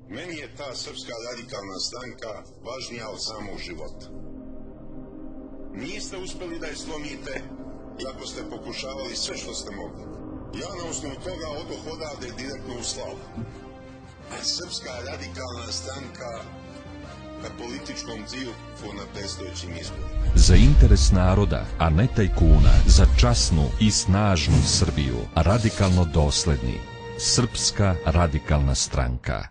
Meni je ta Srpska radikalna stranka važnija od samog života. Niste uspeli da je slomite, iako ste pokušavali sve što ste mogli. Ja na osnovu toga odoh odavde direktno u slavu. A Srpska radikalna stranka na političkom triumfu na predstojećim izborima. Za interes naroda, a ne tajkuna, za časnu i snažnu Srbiju, radikalno dosledni. Srpska radikalna stranka.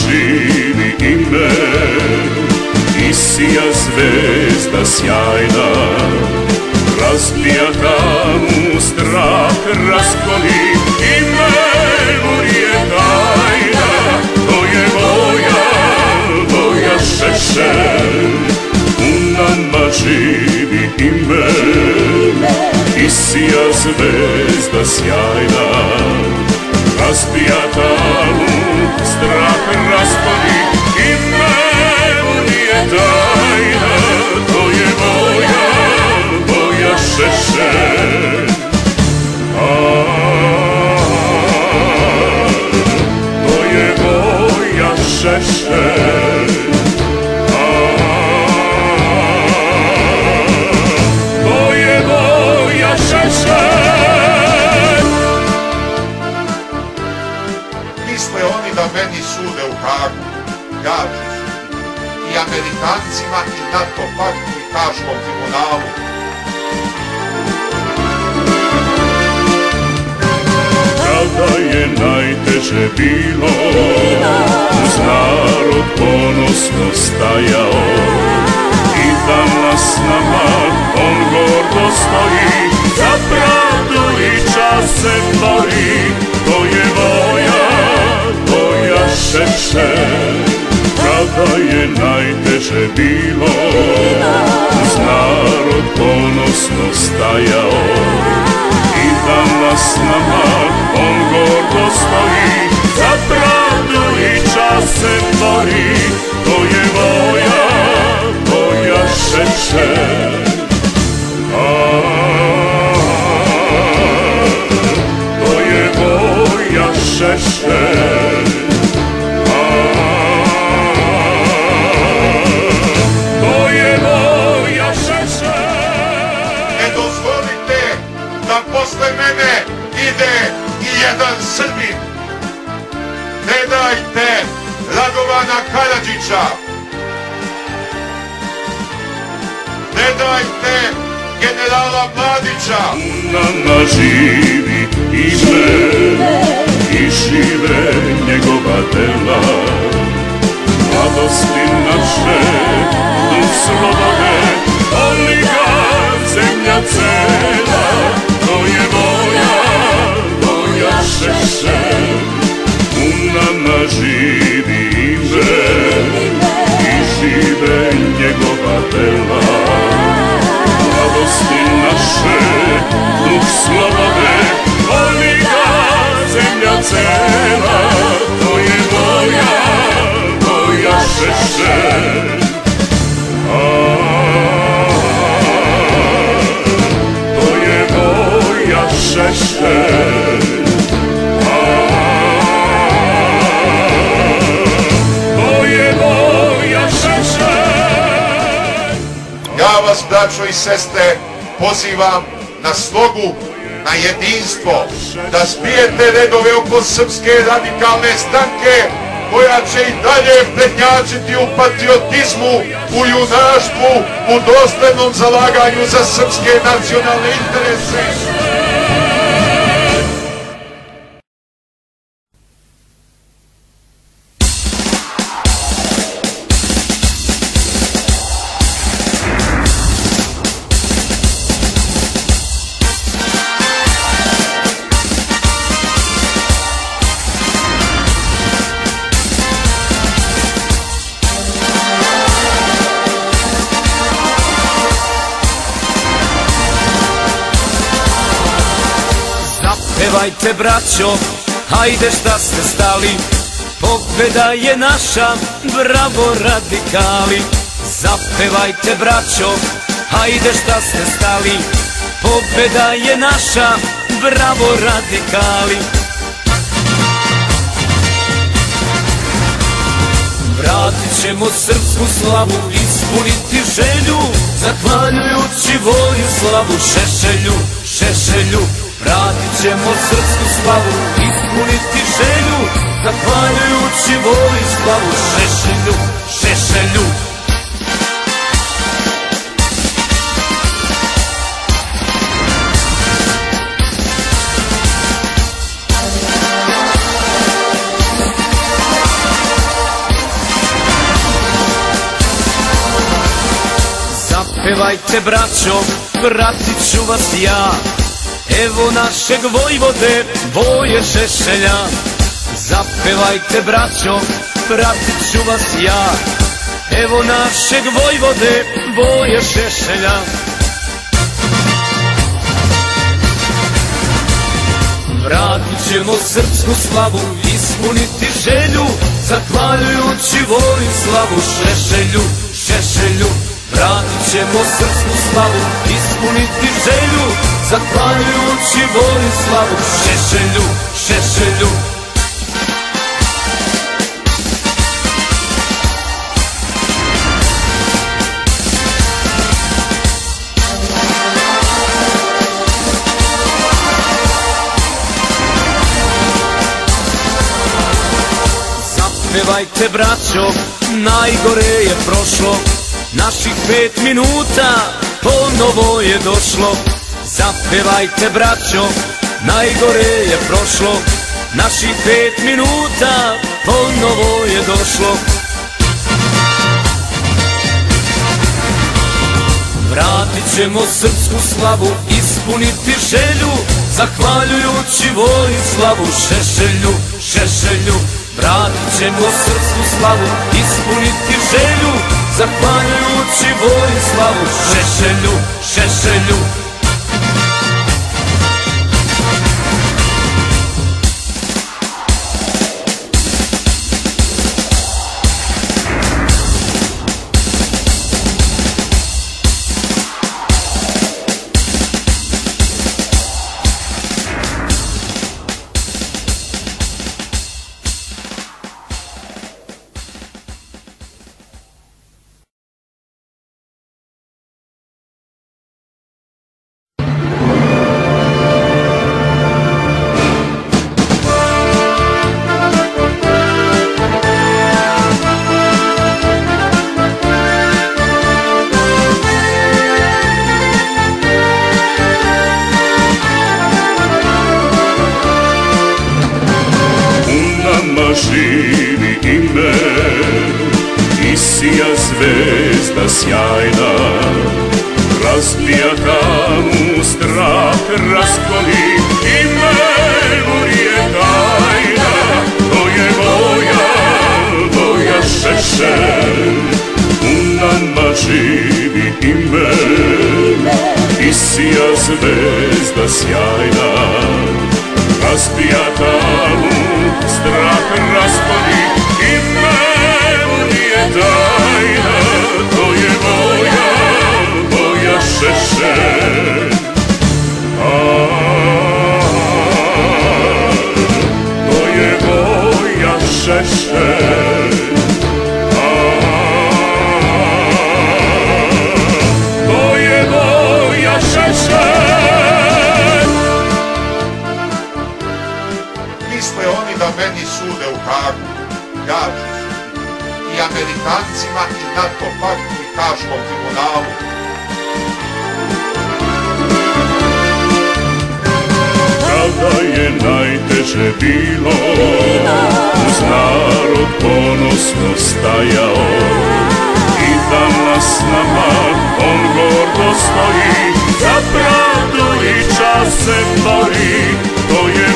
Živi ime, isija zvezda sjajna, razbija tamu strah, razgoni ime je tajna. To je Voja Šešelj, u nama živi ime, isija zvezda sjajna, razbija tamu strah, razgoni ime je tajna. To je Voja Šešelj. To je Voja Šešelj. To je Voja Šešelj. Misle oni da meni sude u Hagu, ja ću i Amerikancima i NATO paktu i Haškom tribunalu. Kada je najteže bilo, uz narod ponosno stajao, i danas nama on gordo stoji, za pravdu i čast se bori. To je Voja Šešelj. Kada je najteže bilo, uz narod ponosno stajao, i danas nama on gordo stoji, za pravdu i čast se bori. To je Voja Šešelj. To je Voja Šešelj. To je Voja Šešelj. Ne dozvolite da posle mene ide i jedan Srbin. Ne dajte Radovana Karadžića. Ne dajte generala Mladića. U nama živi ime i žive njegova dela, mladosti naše, duh slobode, voli ga zemlja cela. To je Voja Šešelj. U nama živi ime i žive njegova dela, mladosti naše, duh slobode, voli ga zemlja cela. To je Voja Šešelj. To je Voja Šešelj. To je Voja Šešelj. Ja vas, braćo i sestre, pozivam na slogu, na jedinstvo, da zbijete redove oko Srpske radikalne stranke, koja će i dalje prednjačiti u patriotizmu, u junaštvu, u doslednom zalaganju za srpske nacionalne interese. Zapevajte braćo, hajde šta ste stali, pobjeda je naša, bravo radikali. Zapevajte braćo, hajde šta ste stali, pobjeda je naša, bravo radikali. Vratit ćemo srpsku slavu, ispuniti želju, zahvaljujući Vojislavu Šešelju, Šešelju. Vratit ćemo srpsku slavu, ispuniti želju, zahvaljujući Vojislavu Šešelju, Šešelju. Zapevajte braćo, pratit ću vas ja, evo našeg vojvode, Voje Šešelja. Zapevajte braćo, pratit ću vas ja, evo našeg vojvode, Voje Šešelja. Vratit ćemo srpsku slavu, ispuniti želju, zahvaljujući Vojislavu Šešelju, Šešelju. Vratit ćemo srpsku slavu, ispuniti želju, zahvaljujući Vojislavu Šešelju, Šešelju. Zapevajte braćo, najgore je prošlo, naših 5 minuta ponovo je došlo. Zapevajte braćo, najgore je prošlo, naših 5 minuta ponovo je došlo. Vratit ćemo srpsku slavu, ispuniti želju, zahvaljujući Vojislavu Šešelju, Šešelju. Vratit ćemo srpsku slavu, ispuniti želju, zahvaljujući Vojislavu Šešelju, Šešelju. Živi ime i sija zvezda sjajna, razbija tamu strah, raskoli ime je tajna. To je Voja Šešelj, u nama živi ime i sija zvezda sjajna, razbija tamu strah, raskoli ime je tajna. To je Voja Šešelj. To je Voja Šešelj. To je Voja Šešelj. Misle oni da meni sude u Hagu, ja ću suditi i Amerikancima i NATO paktu i Haškom tribunalu. Kada je najteže bilo, uz narod ponosno stajao, i danas nama on gordo stoji, za pravdu i čast se bori. To je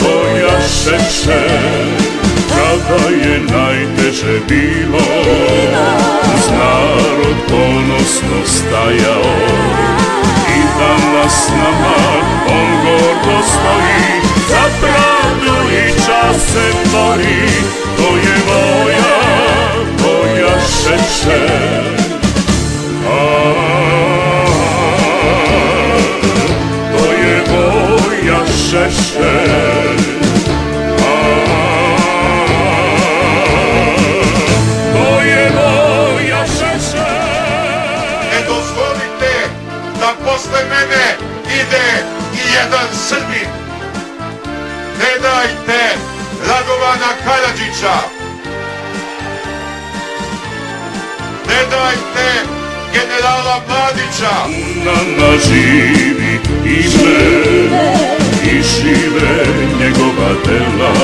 Voja Šešelj. Kada je najteže bilo, uz narod ponosno stajao, i danas a s nama on gordo stoji, za pravdu i čast se bori. To je Voja Šešelj. To je Voja Šešelj. To je Voja Šešelj. Ne dozvolite da posle mene ide i jedan Srbin. Ne dajte Radovana Karadžića. Ne dajte generala Mladića. Nama živi ime i žive njegova dela,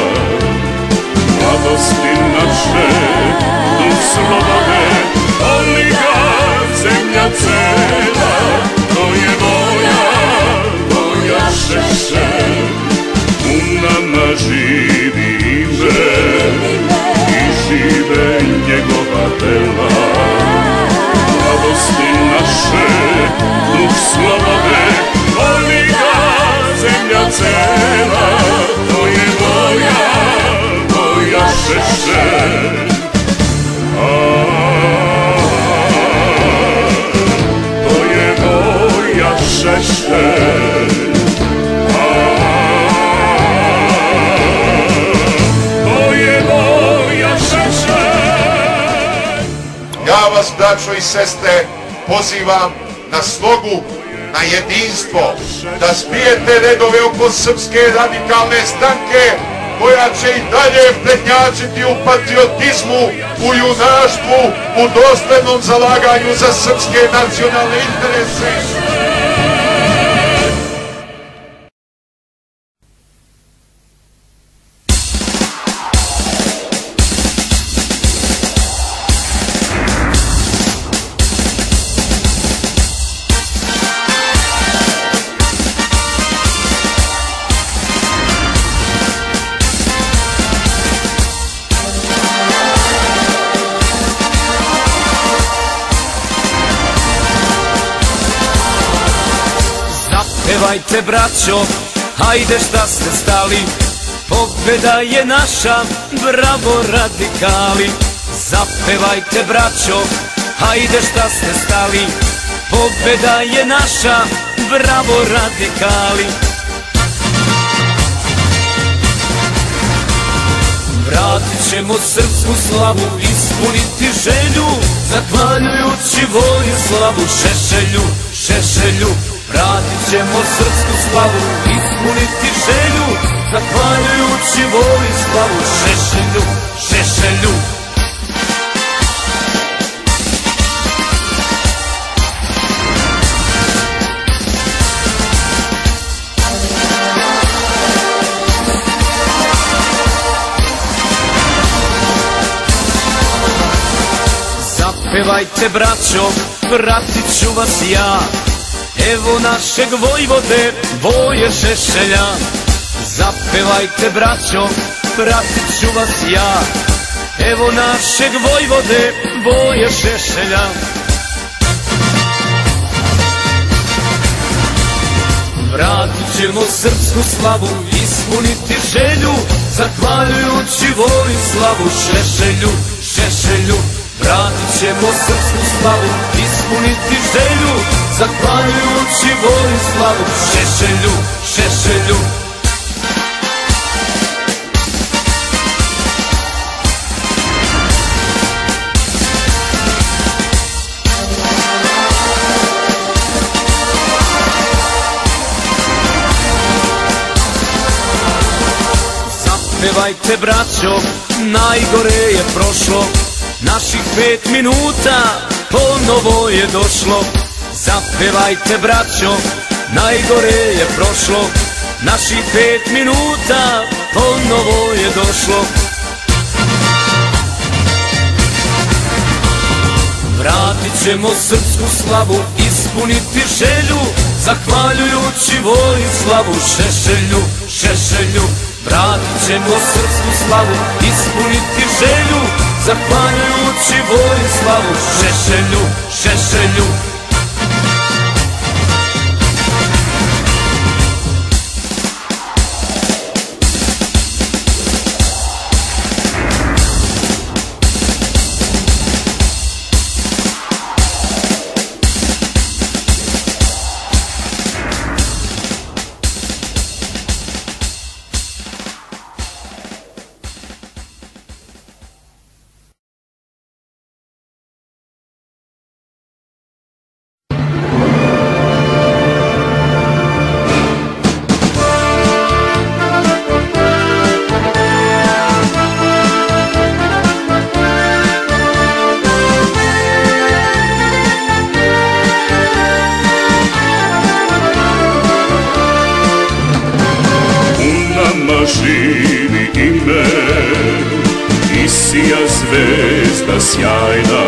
mladosti naše, duh slobode, voli ga zemlja cela. To je Voja Šešelj. U nama živi ime i žive njegova dela, mladosti naše, duh slobode, voli ga zemlja cela. To je Voja Šešelj. To je Voja Šešelj. To je Voja Šešelj. Ja vas, braćo i sestre, pozivam na slogu, na jedinstvo, da zbijete redove oko Srpske radikalne stranke, koja će i dalje prednjačiti u patriotizmu, u junaštvu, u doslednom zalaganju za srpske nacionalne interese. Pevajte braćo, hajde šta ste stali, pobjeda je naša, bravo radikali. Zapevajte braćo, hajde šta ste stali, pobjeda je naša, bravo radikali. Vratit ćemo srpsku slavu, ispuniti želju, zahvaljujući Vojislavu Šešelju, Šešelju. Vratit ćemo srpsku slavu, ispuniti želju, zahvaljujući Vojislavu Šešelju, Šešelju. Zapevajte braćo, pratit ću vas ja, evo našeg Vojvode, Voje Šešelja. Zapevajte braćo, pratit ću vas ja, evo našeg Vojvode, Voje Šešelja. Vratit ćemo srpsku slavu, ispuniti želju, zahvaljujući Vojislavu Šešelju, Šešelju. Vratit ćemo srpsku slavu, ispuniti želju, zahvaljujući Vojislavu Šešelju, Šešelju. Zapevajte braćo, najgore je prošlo, naših 5 minuta ponovo je došlo. Zapevajte braćo, najgore je prošlo, naših 5 minuta ponovo je došlo. Vratit ćemo srpsku slavu, ispuniti želju, zahvaljujući Vojislavu Šešelju, Šešelju. Vratit ćemo srpsku slavu, ispuniti želju, zahvaljujući Vojislavu Šešelju, Šešelju. zvezda sjajna,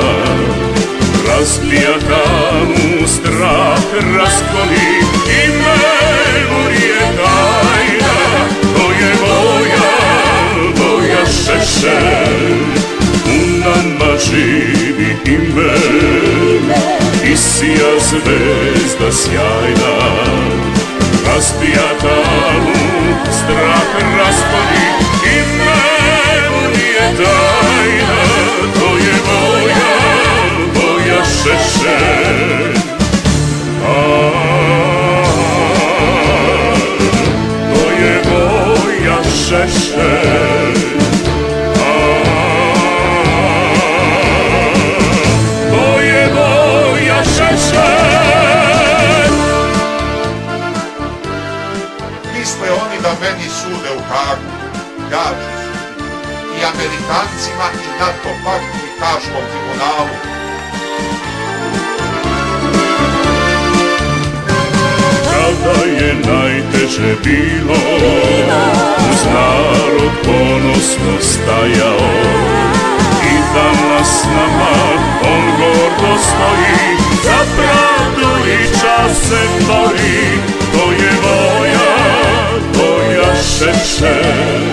razbijata mu strah razgoni i memorije tajna. To je Voja Šešelj, u nama živi ime i sija zvezda sjajna, razbijata mu strah razgoni i memorije tajna. To je Voja Šešelj. To je Voja Šešelj. To je Voja Šešelj. Misle oni da meni sude u Hagu, gađu i Amerikancima i NATO paktu i Haškom tribunalu. Kada je najteže bilo, uz narod ponosno stajao, i danas nama on gordo stoji, za pravdu i čast se bori. To je Voja Šešelj.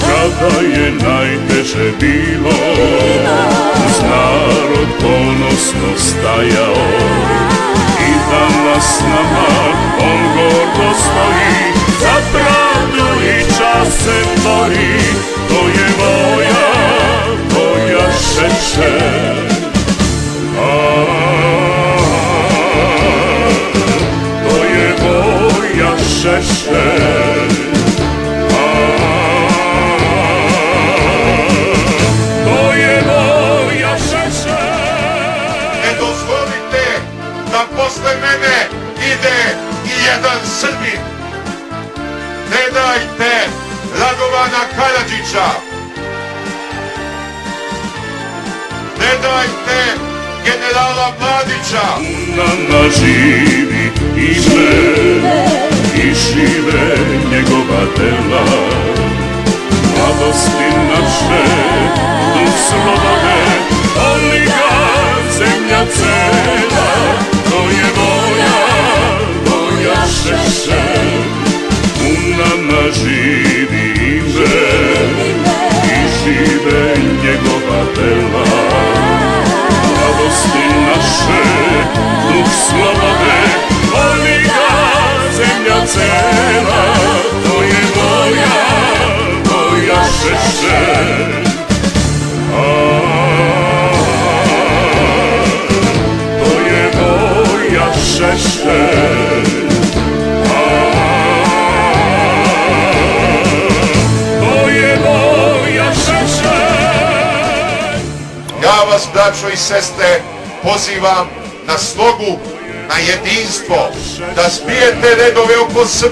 Kada je najteže bilo, uz narod ponosno stajao, i danas nama on gordo stoji, za pravdu i čast se bori. To je Voja Šešelj. To je Voja Šešelj. To je Voja Šešelj. Ne dozvolite da posle mene ide i jedan Srbin. Ne dajte Radovana Karadžića. Ne dajte generala Mladića. Nama živi ime i žive njegova dela, mladosti naše, duh slobode, voli ga zemlja cela. To je Voja Šešelj. U nama živi ime i žive njegova dela, mladosti naše, duh slobode, voli ga zemlja cela. To je Voja Šešelj. To je Voja Šešelj. To je Voja Šešelj. Ja vas, braćo i sestre, pozivam na slogu, na jedinstvo, da zbijete redove oko srpske